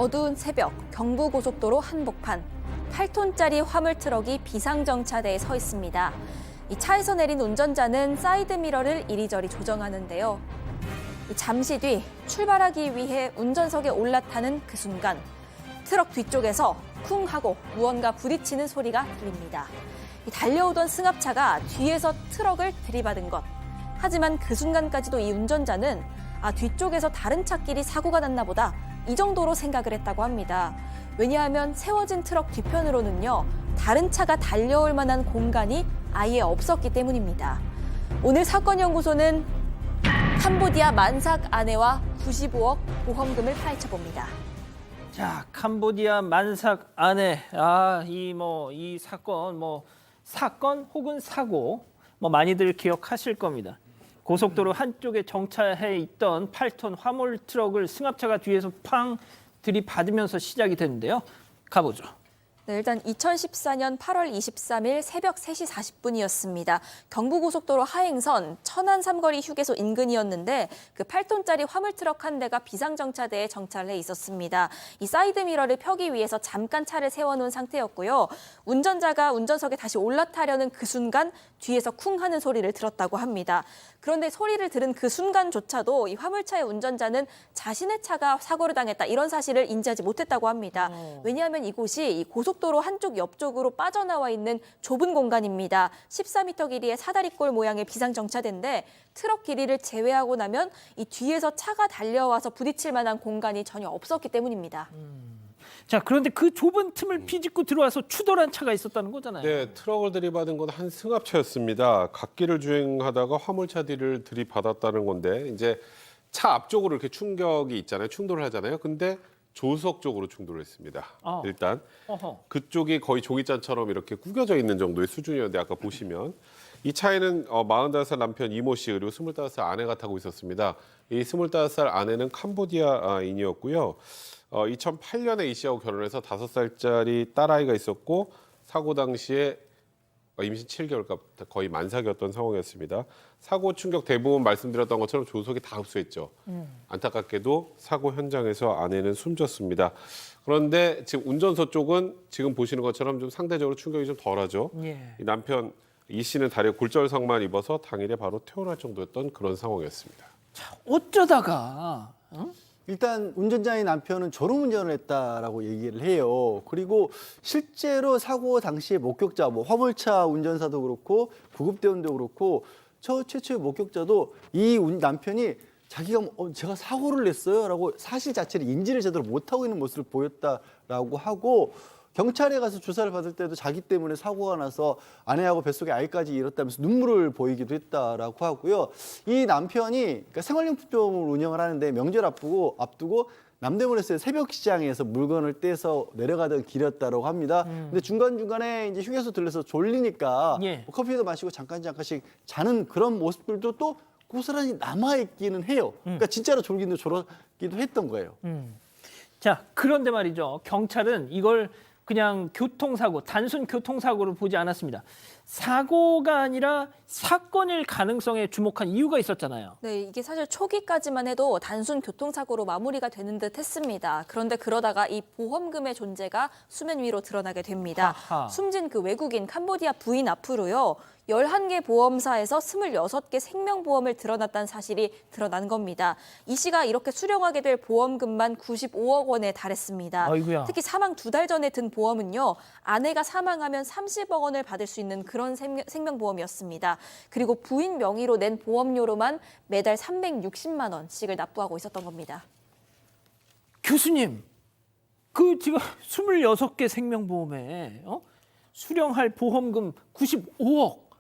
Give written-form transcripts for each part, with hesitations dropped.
어두운 새벽, 경부고속도로 한복판. 8톤짜리 화물 트럭이 비상정차대에 서 있습니다. 이 차에서 내린 운전자는 사이드미러를 이리저리 조정하는데요. 잠시 뒤 출발하기 위해 운전석에 올라타는 그 순간 트럭 뒤쪽에서 쿵 하고 무언가 부딪히는 소리가 들립니다. 달려오던 승합차가 뒤에서 트럭을 들이받은 것. 하지만 그 순간까지도 이 운전자는 뒤쪽에서 다른 차끼리 사고가 났나 보다 이 정도로 생각을 했다고 합니다. 왜냐하면 세워진 트럭 뒤편으로는요, 다른 차가 달려올 만한 공간이 아예 없었기 때문입니다. 오늘 사건연구소는 캄보디아 만삭 아내와 95억 보험금을 파헤쳐봅니다. 자, 캄보디아 만삭 아내. 이 사건 혹은 사고 많이들 기억하실 겁니다. 고속도로 한쪽에 정차해 있던 8톤 화물 트럭을 승합차가 뒤에서 팡 들이받으면서 시작이 됐는데요. 가보죠. 네, 일단 2014년 8월 23일 새벽 3시 40분이었습니다. 경부고속도로 하행선 천안 삼거리 휴게소 인근이었는데 그 8톤짜리 화물트럭 한 대가 비상정차대에 정차해 있었습니다. 이 사이드미러를 펴기 위해서 잠깐 차를 세워놓은 상태였고요. 운전자가 운전석에 다시 올라타려는 그 순간 뒤에서 쿵 하는 소리를 들었다고 합니다. 그런데 소리를 들은 그 순간조차도 이 화물차의 운전자는 자신의 차가 사고를 당했다 이런 사실을 인지하지 못했다고 합니다. 왜냐하면 이곳이 이 고속도로 한쪽 옆쪽으로 빠져나와 있는 좁은 공간입니다. 14m 길이의 사다리꼴 모양의 비상정차대인데 트럭 길이를 제외하고 나면 이 뒤에서 차가 달려와서 부딪힐 만한 공간이 전혀 없었기 때문입니다. 자, 그런데 그 좁은 틈을 비집고 들어와서 추돌한 차가 있었다는 거잖아요. 네, 트럭을 들이받은 건 한 승합차였습니다. 갓길을 주행하다가 화물차 뒤를 들이받았다는 건데 이제 차 앞쪽으로 이렇게 충격이 있잖아요. 충돌을 하잖아요. 근데 조석 쪽으로 충돌을 했습니다. 일단 그쪽이 거의 종이잔처럼 이렇게 구겨져 있는 정도의 수준이었는데 아까 보시면 이 차에는 45살 남편 이모 씨 그리고 25살 아내가 타고 있었습니다. 이 25살 아내는 캄보디아인이었고요. 2008년에 이 씨하고 결혼해서 5살짜리 딸아이가 있었고 사고 당시에 임신 7개월, 거의 만삭이었던 상황이었습니다. 사고 충격 대부분 말씀드렸던 것처럼 조석이 다 흡수했죠. 안타깝게도 사고 현장에서 아내는 숨졌습니다. 그런데 지금 운전석 쪽은 지금 보시는 것처럼 좀 상대적으로 충격이 좀 덜하죠. 예. 이 남편 이 씨는 다리에 골절상만 입어서 당일에 바로 퇴원할 정도였던 그런 상황이었습니다. 자, 어쩌다가 일단 운전자의 남편은 졸음운전을 했다라고 얘기를 해요. 그리고 실제로 사고 당시에 목격자, 화물차 운전사도 그렇고 구급대원도 그렇고 저 최초의 목격자도 이 남편이 자기가 제가 사고를 냈어요라고 사실 자체를 인지를 제대로 못하고 있는 모습을 보였다라고 하고 경찰에 가서 조사를 받을 때도 자기 때문에 사고가 나서 아내하고 뱃속에 아이까지 잃었다면서 눈물을 보이기도 했다라고 하고요. 이 남편이 그러니까 생활용품점을 운영을 하는데 명절 앞두고 남대문에서의 새벽 시장에서 물건을 떼서 내려가던 길이었다고 합니다. 근데 중간중간에 이제 휴게소 들려서 졸리니까 커피도 마시고 잠깐씩 자는 그런 모습들도 또 고스란히 남아있기는 해요. 그러니까 진짜로 졸기도 했던 거예요. 자, 그런데 말이죠. 경찰은 이걸 그냥 교통사고, 단순 교통사고를 보지 않았습니다. 사고가 아니라 사건일 가능성에 주목한 이유가 있었잖아요. 네, 이게 사실 초기까지만 해도 단순 교통사고로 마무리가 되는 듯 했습니다. 그런데 그러다가 이 보험금의 존재가 수면 위로 드러나게 됩니다. 숨진 그 외국인 캄보디아 부인 앞으로요. 11개 보험사에서 26개 생명보험을 들어놨다는 사실이 드러난 겁니다. 이 씨가 이렇게 수령하게 될 보험금만 95억 원에 달했습니다. 아이고야. 특히 사망 2달 전에 든 보험은요. 아내가 사망하면 30억 원을 받을 수 있는 그런 생명보험이었습니다. 그리고 부인 명의로 낸 보험료로만 매달 360만 원씩을 납부하고 있었던 겁니다. 교수님, 그 지금 26개 생명보험에 수령할 보험금 95억.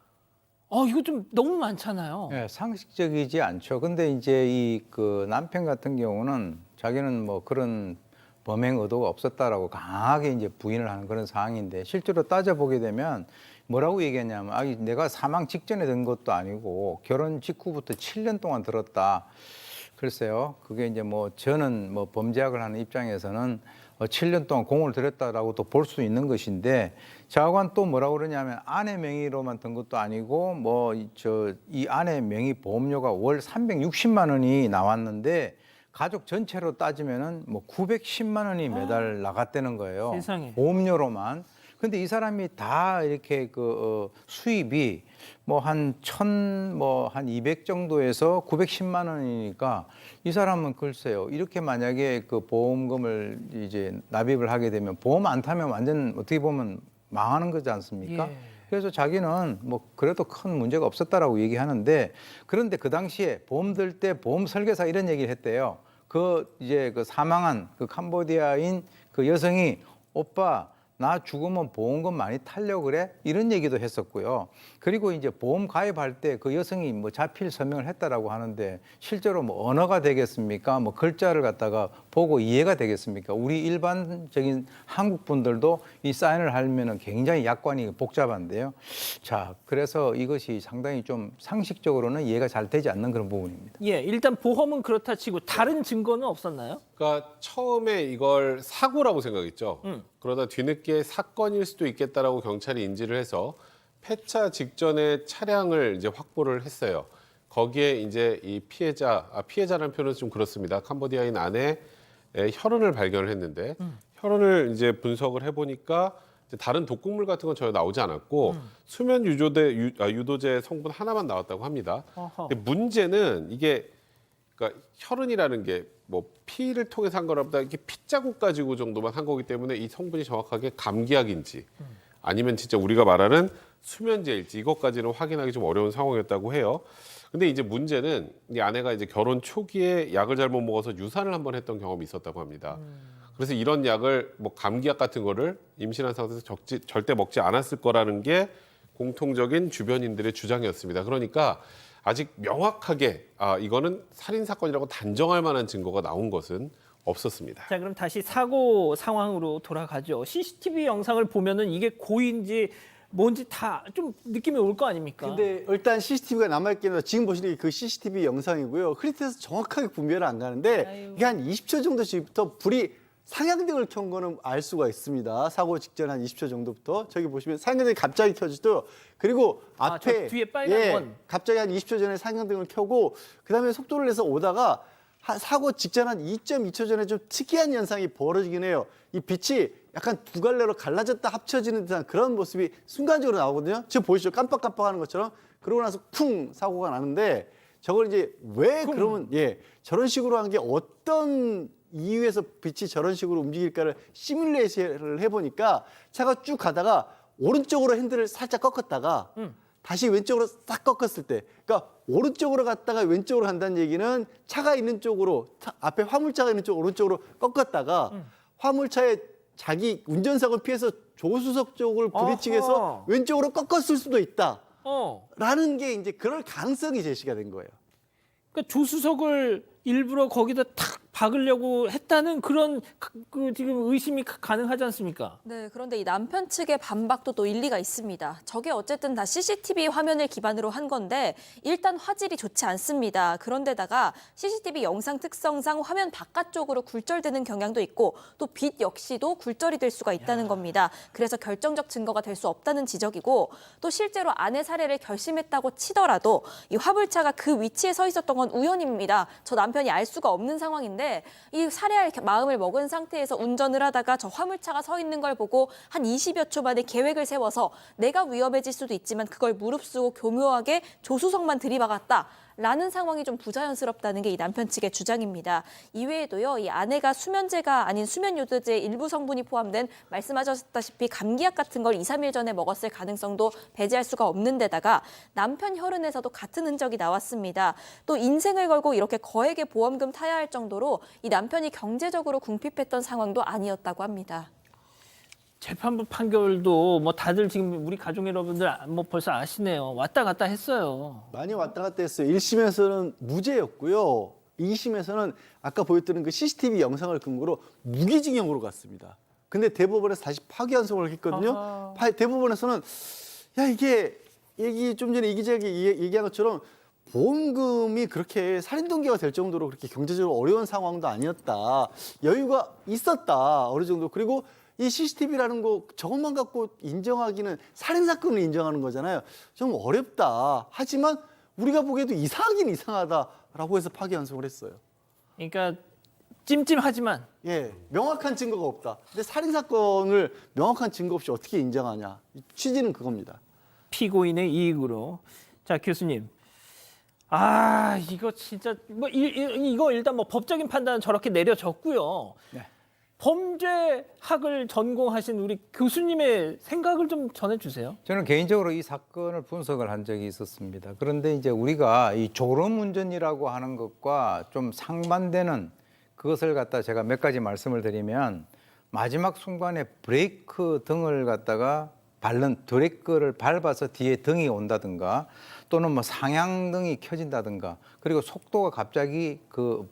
이거 좀 너무 많잖아요. 네, 상식적이지 않죠. 근데 이제 그 남편 같은 경우는 자기는 그런 범행 의도가 없었다라고 강하게 이제 부인을 하는 그런 상황인데 실제로 따져보게 되면 뭐라고 얘기했냐면 내가 사망 직전에 든 것도 아니고 결혼 직후부터 7년 동안 들었다. 글쎄요. 그게 이제 저는 범죄학을 하는 입장에서는 7년 동안 공을 들였다라고도 볼 수 있는 것인데 자관 또 뭐라고 그러냐면 아내 명의로만 든 것도 아니고 이 아내 명의 보험료가 월 360만 원이 나왔는데 가족 전체로 따지면은 뭐 910만 원이 매달 나갔다는 거예요. 세상에. 보험료로만. 근데 이 사람이 다 이렇게 수입이 뭐 한 200 정도에서 910만 원이니까 이 사람은 글쎄요. 이렇게 만약에 그 보험금을 이제 납입을 하게 되면 보험 안 타면 완전 어떻게 보면 망하는 거지 않습니까? 예. 그래서 자기는 뭐 그래도 큰 문제가 없었다라고 얘기하는데 그런데 그 당시에 보험 들 때 보험 설계사 이런 얘기를 했대요. 이제 그 사망한 그 캄보디아인 그 여성이 오빠 나 죽으면 보험금 많이 타려고 그래? 이런 얘기도 했었고요. 그리고 이제 보험 가입할 때 그 여성이 뭐 자필 서명을 했다라고 하는데 실제로 뭐 언어가 되겠습니까? 뭐 글자를 갖다가 보고 이해가 되겠습니까? 우리 일반적인 한국 분들도 이 사인을 하면은 굉장히 약관이 복잡한데요. 자, 그래서 이것이 상당히 좀 상식적으로는 이해가 잘 되지 않는 그런 부분입니다. 예, 일단 보험은 그렇다 치고 다른 증거는 없었나요? 그러니까 처음에 이걸 사고라고 생각했죠. 그러다 뒤늦게 사건일 수도 있겠다라고 경찰이 인지를 해서 폐차 직전에 차량을 이제 확보를 했어요. 거기에 이제 이 피해자라는 표현은 좀 그렇습니다. 캄보디아인 아내의 혈흔을 발견을 했는데 혈흔을 이제 분석을 해보니까 이제 다른 독극물 같은 건 전혀 나오지 않았고 수면 유도제 성분 하나만 나왔다고 합니다. 어허. 근데 문제는 이게 그러니까 혈흔이라는 게 뭐 피를 통해서 한 거라보다 이렇게 핏자국 가지고 정도만 한 거기 때문에 이 성분이 정확하게 감기약인지 아니면 진짜 우리가 말하는 수면제일지 이것까지는 확인하기 좀 어려운 상황이었다고 해요. 근데 이제 문제는 이 아내가 이제 결혼 초기에 약을 잘못 먹어서 유산을 한번 했던 경험이 있었다고 합니다. 그래서 이런 약을 뭐 감기약 같은 거를 임신한 상태에서 절대 먹지 않았을 거라는 게 공통적인 주변인들의 주장이었습니다. 그러니까 아직 명확하게 이거는 살인 사건이라고 단정할 만한 증거가 나온 것은 없었습니다. 자, 그럼 다시 사고 상황으로 돌아가죠. CCTV 영상을 보면은 이게 고의인지 뭔지 다 좀 느낌이 올 거 아닙니까? 근데 일단 CCTV가 남아있긴 해서 지금 보시는 게 그 CCTV 영상이고요. 흐릿해서 정확하게 분별은 안 가는데 아유. 이게 한 20초 정도 뒤부터 불이 상향등을 켠 거는 알 수가 있습니다. 사고 직전 한 20초 정도부터 저기 보시면 상향등이 갑자기 켜지죠. 그리고 앞에 저 뒤에 빨간 원. 갑자기 한 20초 전에 상향등을 켜고 그다음에 속도를 내서 오다가 사고 직전 한 2.2초 전에 좀 특이한 현상이 벌어지긴 해요. 이 빛이 약간 두 갈래로 갈라졌다 합쳐지는 듯한 그런 모습이 순간적으로 나오거든요. 지금 보이시죠? 깜빡깜빡하는 것처럼. 그러고 나서 쿵 사고가 나는데 저걸 이제 왜 그러면 저런 식으로 한 게 어떤 이유에서 빛이 저런 식으로 움직일까를 시뮬레이션을 해보니까 차가 쭉 가다가 오른쪽으로 핸들을 살짝 꺾었다가 다시 왼쪽으로 싹 꺾었을 때, 그러니까 오른쪽으로 갔다가 왼쪽으로 간다는 얘기는 차가 있는 쪽으로 앞에 화물차가 있는 쪽 오른쪽으로 꺾었다가 화물차에 자기 운전석을 피해서 조수석 쪽을 부딪히게해서 어허. 왼쪽으로 꺾었을 수도 있다. 어. 라는 게 이제 그럴 가능성이 제시가 된 거예요. 그러니까 조수석을 일부러 거기다 탁 박으려고 했다는 그런 그 지금 의심이 가능하지 않습니까? 네, 그런데 이 남편 측의 반박도 또 일리가 있습니다. 저게 어쨌든 다 CCTV 화면을 기반으로 한 건데 일단 화질이 좋지 않습니다. 그런데다가 CCTV 영상 특성상 화면 바깥쪽으로 굴절되는 경향도 있고 또 빛 역시도 굴절이 될 수가 있다는 겁니다. 그래서 결정적 증거가 될 수 없다는 지적이고 또 실제로 아내 살해를 결심했다고 치더라도 이 화물차가 그 위치에 서 있었던 건 우연입니다. 저 남편이 알 수가 없는 상황인데 이 살해할 마음을 먹은 상태에서 운전을 하다가 저 화물차가 서 있는 걸 보고 한 20여 초 만에 계획을 세워서 내가 위험해질 수도 있지만 그걸 무릅쓰고 교묘하게 조수석만 들이박았다. 라는 상황이 좀 부자연스럽다는 게 이 남편 측의 주장입니다. 이외에도요, 이 아내가 수면제가 아닌 수면요도제 일부 성분이 포함된 말씀하셨다시피 감기약 같은 걸 2, 3일 전에 먹었을 가능성도 배제할 수가 없는 데다가 남편 혈흔에서도 같은 흔적이 나왔습니다. 또 인생을 걸고 이렇게 거액의 보험금 타야 할 정도로 이 남편이 경제적으로 궁핍했던 상황도 아니었다고 합니다. 재판부 판결도 뭐 다들 지금 우리 가족 여러분들 뭐 벌써 아시네요. 왔다 갔다 했어요. 많이 왔다 갔다 했어요. 1심에서는 무죄였고요. 2심에서는 아까 보였던 그 CCTV 영상을 근거로 무기징역으로 갔습니다. 근데 대법원에서 다시 파기환송을 했거든요. 대법원에서는 야 이게 좀 전에 이 기자가 얘기한 것처럼 보험금이 그렇게 살인 동기가 될 정도로 그렇게 경제적으로 어려운 상황도 아니었다. 여유가 있었다. 어느 정도. 그리고 이 CCTV라는 거 저것만 갖고 인정하기는 살인 사건을 인정하는 거잖아요. 좀 어렵다. 하지만 우리가 보기에도 이상하긴 이상하다라고 해서 파기환송을 했어요. 그러니까 찜찜하지만 예, 명확한 증거가 없다. 근데 살인 사건을 명확한 증거 없이 어떻게 인정하냐? 취지는 그겁니다. 피고인의 이익으로. 자, 교수님. 이거 진짜 뭐 이거 일단 뭐 법적인 판단은 저렇게 내려졌고요. 네. 범죄학을 전공하신 우리 교수님의 생각을 좀 전해 주세요. 저는 개인적으로 이 사건을 분석을 한 적이 있었습니다. 그런데 이제 우리가 이 졸음운전이라고 하는 것과 좀 상반되는 그것을 갖다 제가 몇 가지 말씀을 드리면 마지막 순간에 브레이크 등을 갖다가 브레이크를 밟아서 뒤에 등이 온다든가 또는 뭐 상향등이 켜진다든가 그리고 속도가 갑자기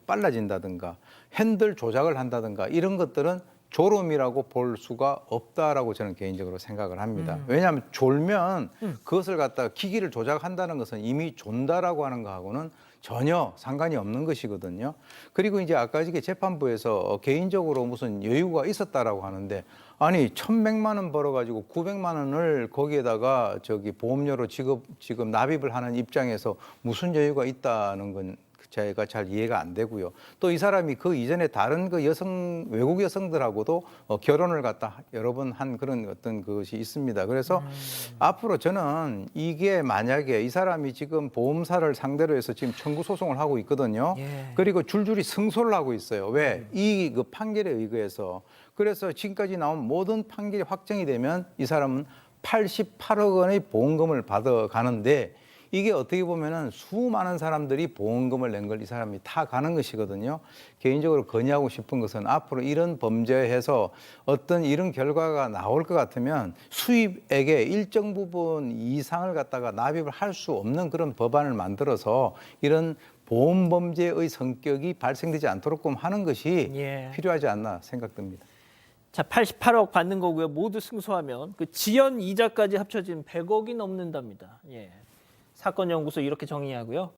빨라진다든가 핸들 조작을 한다든가 이런 것들은 졸음이라고 볼 수가 없다라고 저는 개인적으로 생각을 합니다. 왜냐하면 졸면 그것을 갖다가 기기를 조작한다는 것은 이미 존다라고 하는 거하고는 전혀 상관이 없는 것이거든요. 그리고 이제 아까 이게 재판부에서 개인적으로 무슨 여유가 있었다라고 하는데 아니 1,100만 원 벌어가지고 900만 원을 거기에다가 보험료로 지급 납입을 하는 입장에서 무슨 여유가 있다는 건 제가 잘 이해가 안 되고요. 또 이 사람이 그 이전에 다른 외국 여성들하고도 결혼을 갖다 여러 번 한 그런 어떤 것이 있습니다. 그래서 앞으로 저는 이게 만약에 이 사람이 지금 보험사를 상대로 해서 지금 청구 소송을 하고 있거든요. 예. 그리고 줄줄이 승소를 하고 있어요. 왜? 이 판결에 의거해서. 그래서 지금까지 나온 모든 판결이 확정이 되면 이 사람은 88억 원의 보험금을 받아가는데 이게 어떻게 보면은 수많은 사람들이 보험금을 낸 걸 이 사람이 다 가는 것이거든요. 개인적으로 건의하고 싶은 것은 앞으로 이런 범죄에서 어떤 이런 결과가 나올 것 같으면 수입액의 일정 부분 이상을 갖다가 납입을 할 수 없는 그런 법안을 만들어서 이런 보험 범죄의 성격이 발생되지 않도록 하는 것이 예. 필요하지 않나 생각됩니다. 자, 88억 받는 거고요. 모두 승소하면 그 지연 이자까지 합쳐진 100억이 넘는답니다. 예. 사건 연구소 이렇게 정의하고요.